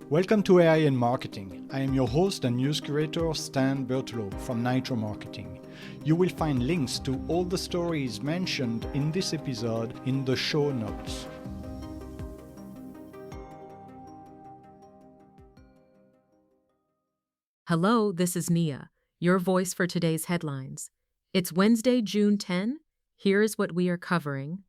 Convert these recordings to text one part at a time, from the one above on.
Welcome to AI in Marketing. I am your host and news curator Stan Bertolo from Nitro Marketing. You will find links to all the stories mentioned in this episode in the show notes. Hello, this is Nia, your voice for today's headlines. It's Wednesday, June 10. Here is what we are covering.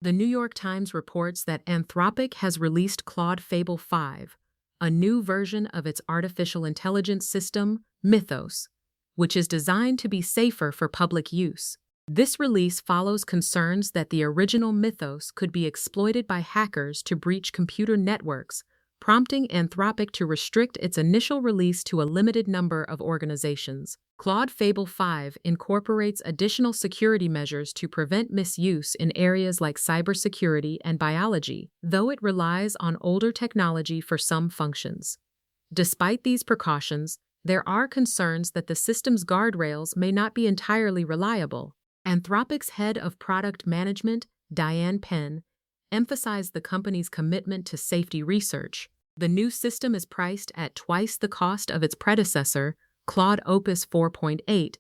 The New York Times reports that Anthropic has released Claude Fable 5, a new version of its artificial intelligence system, Mythos, which is designed to be safer for public use. This release follows concerns that the original Mythos could be exploited by hackers to breach computer networks, prompting Anthropic to restrict its initial release to a limited number of organizations. Claude Fable 5 incorporates additional security measures to prevent misuse in areas like cybersecurity and biology, though it relies on older technology for some functions. Despite these precautions, there are concerns that the system's guardrails may not be entirely reliable. Anthropic's head of product management, Diane Penn, emphasized the company's commitment to safety research. The new system is priced at twice the cost of its predecessor, Claude Opus 4.8,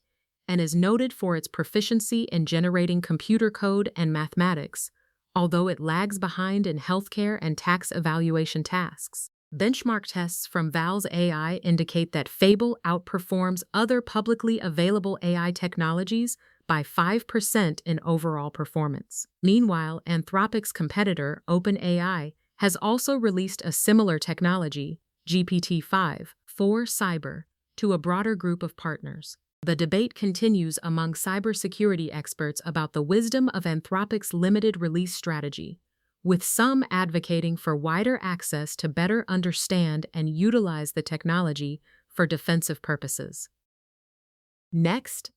and is noted for its proficiency in generating computer code and mathematics, although it lags behind in healthcare and tax evaluation tasks. Benchmark tests from Val's AI indicate that Fable outperforms other publicly available AI technologies by 5% in overall performance. Meanwhile, Anthropic's competitor, OpenAI, has also released a similar technology, GPT-5, for cyber, to a broader group of partners. The debate continues among cybersecurity experts about the wisdom of Anthropic's limited release strategy, with some advocating for wider access to better understand and utilize the technology for defensive purposes. Next,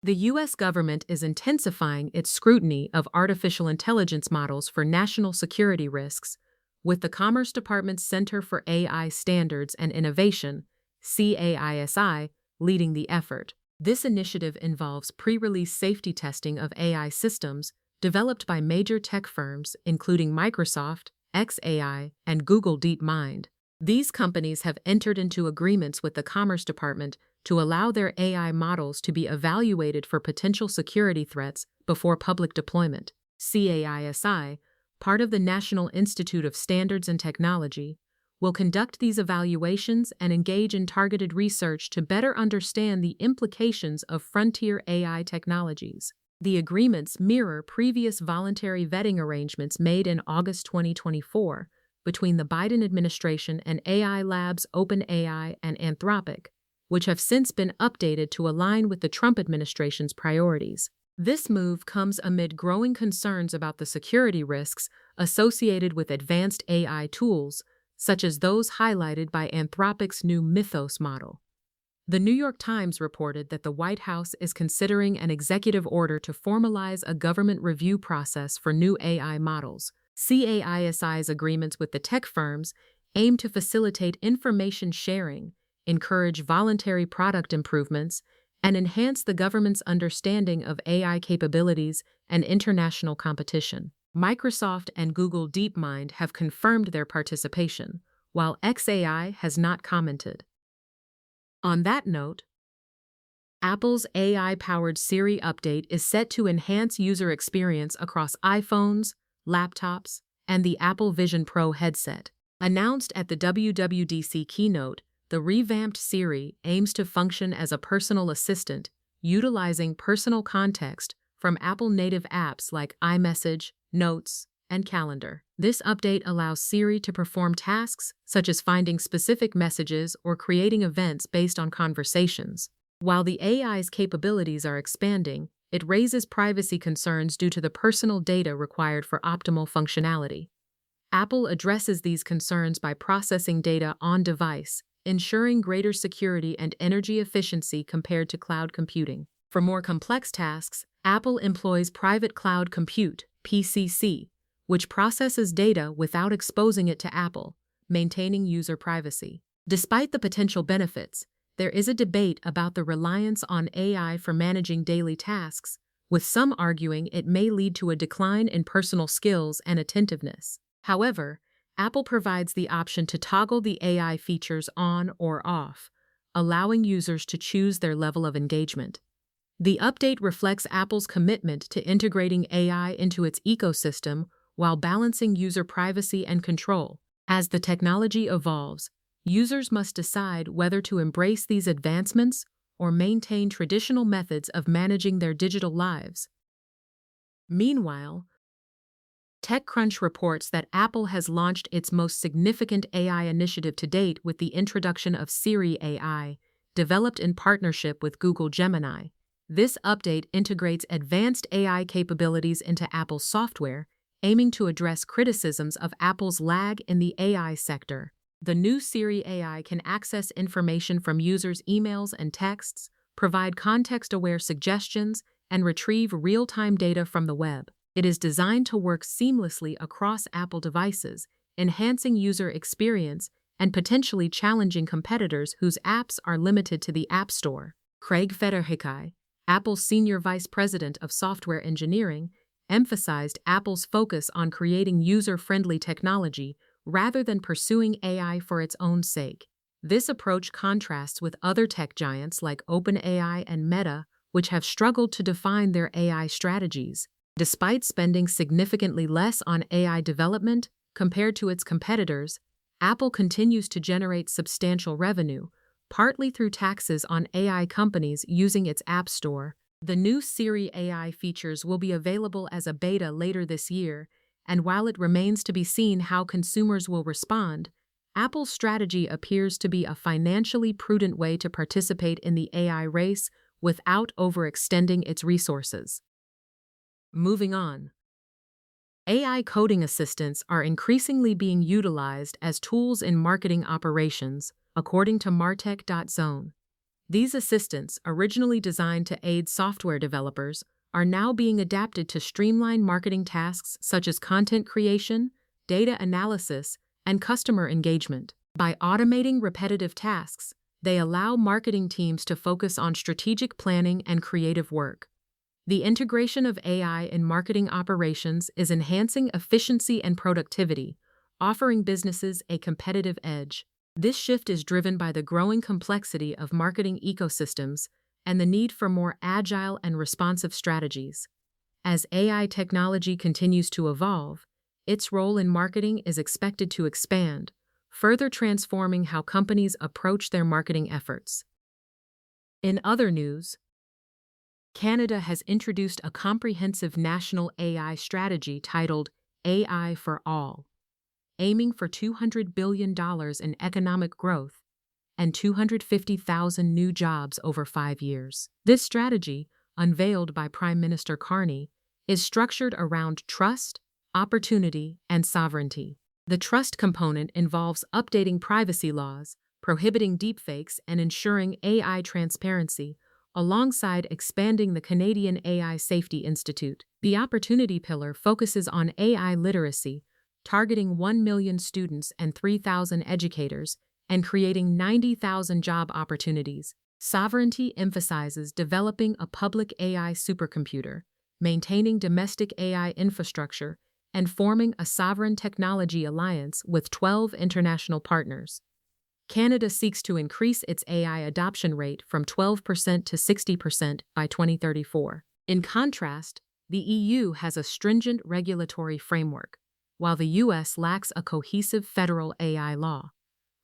the U.S. government is intensifying its scrutiny of artificial intelligence models for national security risks, with the Commerce Department's Center for AI Standards and Innovation, CAISI, leading the effort. This initiative involves pre-release safety testing of AI systems developed by major tech firms including Microsoft, xAI, and Google DeepMind. These companies have entered into agreements with the Commerce Department to allow their AI models to be evaluated for potential security threats before public deployment. CAISI, part of the National Institute of Standards and Technology, will conduct these evaluations and engage in targeted research to better understand the implications of frontier AI technologies. The agreements mirror previous voluntary vetting arrangements made in August 2024 between the Biden administration and AI labs OpenAI and Anthropic, which have since been updated to align with the Trump administration's priorities. This move comes amid growing concerns about the security risks associated with advanced AI tools, such as those highlighted by Anthropic's new Mythos model. The New York Times reported that the White House is considering an executive order to formalize a government review process for new AI models. CAISI's agreements with the tech firms aim to facilitate information sharing, encourage voluntary product improvements, and enhance the government's understanding of AI capabilities and international competition. Microsoft and Google DeepMind have confirmed their participation, while xAI has not commented. On that note, Apple's AI-powered Siri update is set to enhance user experience across iPhones, laptops, and the Apple Vision Pro headset. Announced at the WWDC keynote, the revamped Siri aims to function as a personal assistant, utilizing personal context from Apple-native apps like iMessage, Notes, and Calendar. This update allows Siri to perform tasks such as finding specific messages or creating events based on conversations. While the AI's capabilities are expanding, it raises privacy concerns due to the personal data required for optimal functionality. Apple addresses these concerns by processing data on-device, ensuring greater security and energy efficiency compared to cloud computing. For more complex tasks, Apple employs private cloud compute, PCC, which processes data without exposing it to Apple, maintaining user privacy. Despite the potential benefits, there is a debate about the reliance on AI for managing daily tasks, with some arguing it may lead to a decline in personal skills and attentiveness. However, Apple provides the option to toggle the AI features on or off, allowing users to choose their level of engagement. The update reflects Apple's commitment to integrating AI into its ecosystem while balancing user privacy and control. As the technology evolves, users must decide whether to embrace these advancements or maintain traditional methods of managing their digital lives. Meanwhile, TechCrunch reports that Apple has launched its most significant AI initiative to date with the introduction of Siri AI, developed in partnership with Google Gemini. This update integrates advanced AI capabilities into Apple's software, aiming to address criticisms of Apple's lag in the AI sector. The new Siri AI can access information from users' emails and texts, provide context-aware suggestions, and retrieve real-time data from the web. It is designed to work seamlessly across Apple devices, enhancing user experience and potentially challenging competitors whose apps are limited to the App Store. Craig Federighi, Apple's Senior Vice President of Software Engineering, emphasized Apple's focus on creating user-friendly technology rather than pursuing AI for its own sake. This approach contrasts with other tech giants like OpenAI and Meta, which have struggled to define their AI strategies. Despite spending significantly less on AI development compared to its competitors, Apple continues to generate substantial revenue, partly through taxes on AI companies using its App Store. The new Siri AI features will be available as a beta later this year, and while it remains to be seen how consumers will respond, Apple's strategy appears to be a financially prudent way to participate in the AI race without overextending its resources. Moving on. AI coding assistants are increasingly being utilized as tools in marketing operations, according to martech.zone. These assistants, originally designed to aid software developers, are now being adapted to streamline marketing tasks such as content creation, data analysis, and customer engagement. By automating repetitive tasks, they allow marketing teams to focus on strategic planning and creative work. The integration of AI in marketing operations is enhancing efficiency and productivity, offering businesses a competitive edge. This shift is driven by the growing complexity of marketing ecosystems and the need for more agile and responsive strategies. As AI technology continues to evolve, its role in marketing is expected to expand, further transforming how companies approach their marketing efforts. In other news, Canada has introduced a comprehensive national AI strategy titled AI for All, aiming for $200 billion in economic growth and 250,000 new jobs over 5 years. This strategy, unveiled by Prime Minister Carney, is structured around trust, opportunity, and sovereignty. The trust component involves updating privacy laws, prohibiting deepfakes, and ensuring AI transparency, alongside expanding the Canadian AI Safety Institute. The opportunity pillar focuses on AI literacy, targeting 1 million students and 3,000 educators, and creating 90,000 job opportunities. Sovereignty emphasizes developing a public AI supercomputer, maintaining domestic AI infrastructure, and forming a sovereign technology alliance with 12 international partners. Canada seeks to increase its AI adoption rate from 12% to 60% by 2034. In contrast, the EU has a stringent regulatory framework, while the US lacks a cohesive federal AI law,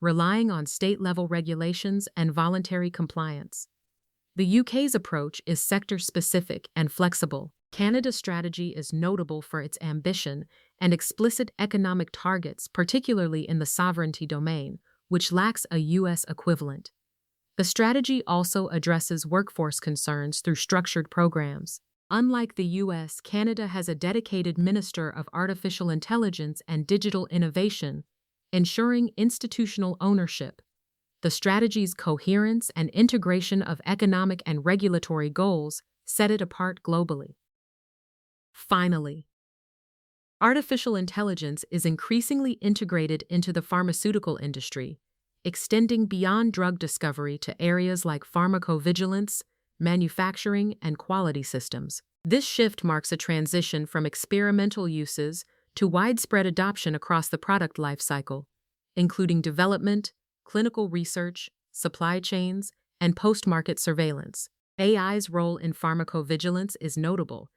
relying on state-level regulations and voluntary compliance. The UK's approach is sector-specific and flexible. Canada's strategy is notable for its ambition and explicit economic targets, particularly in the sovereignty domain, which lacks a U.S. equivalent. The strategy also addresses workforce concerns through structured programs. Unlike the U.S., Canada has a dedicated Minister of Artificial Intelligence and Digital Innovation, ensuring institutional ownership. The strategy's coherence and integration of economic and regulatory goals set it apart globally. Finally, artificial intelligence is increasingly integrated into the pharmaceutical industry, extending beyond drug discovery to areas like pharmacovigilance, manufacturing, and quality systems. This shift marks a transition from experimental uses to widespread adoption across the product lifecycle, including development, clinical research, supply chains, and post-market surveillance. AI's role in pharmacovigilance is notable,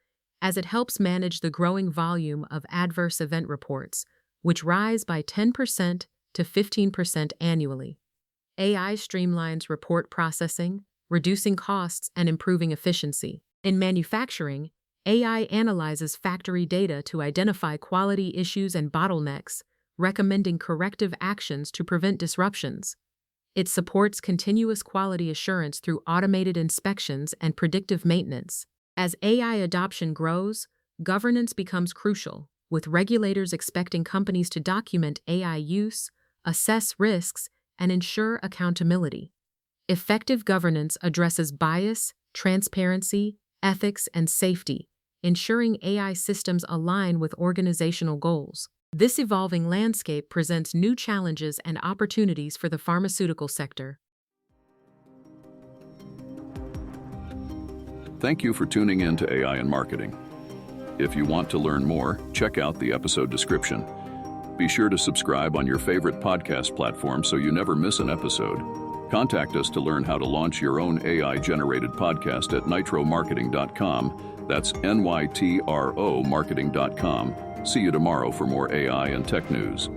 as it helps manage the growing volume of adverse event reports, which rise by 10% to 15% annually. AI streamlines report processing, reducing costs and improving efficiency. In manufacturing, AI analyzes factory data to identify quality issues and bottlenecks, recommending corrective actions to prevent disruptions. It supports continuous quality assurance through automated inspections and predictive maintenance. As AI adoption grows, governance becomes crucial, with regulators expecting companies to document AI use, assess risks, and ensure accountability. Effective governance addresses bias, transparency, ethics, and safety, ensuring AI systems align with organizational goals. This evolving landscape presents new challenges and opportunities for the pharmaceutical sector. Thank you for tuning in to AI and Marketing. If you want to learn more, check out the episode description. Be sure to subscribe on your favorite podcast platform so you never miss an episode. Contact us to learn how to launch your own AI-generated podcast at nitromarketing.com. That's NYTRO marketing.com. See you tomorrow for more AI and tech news.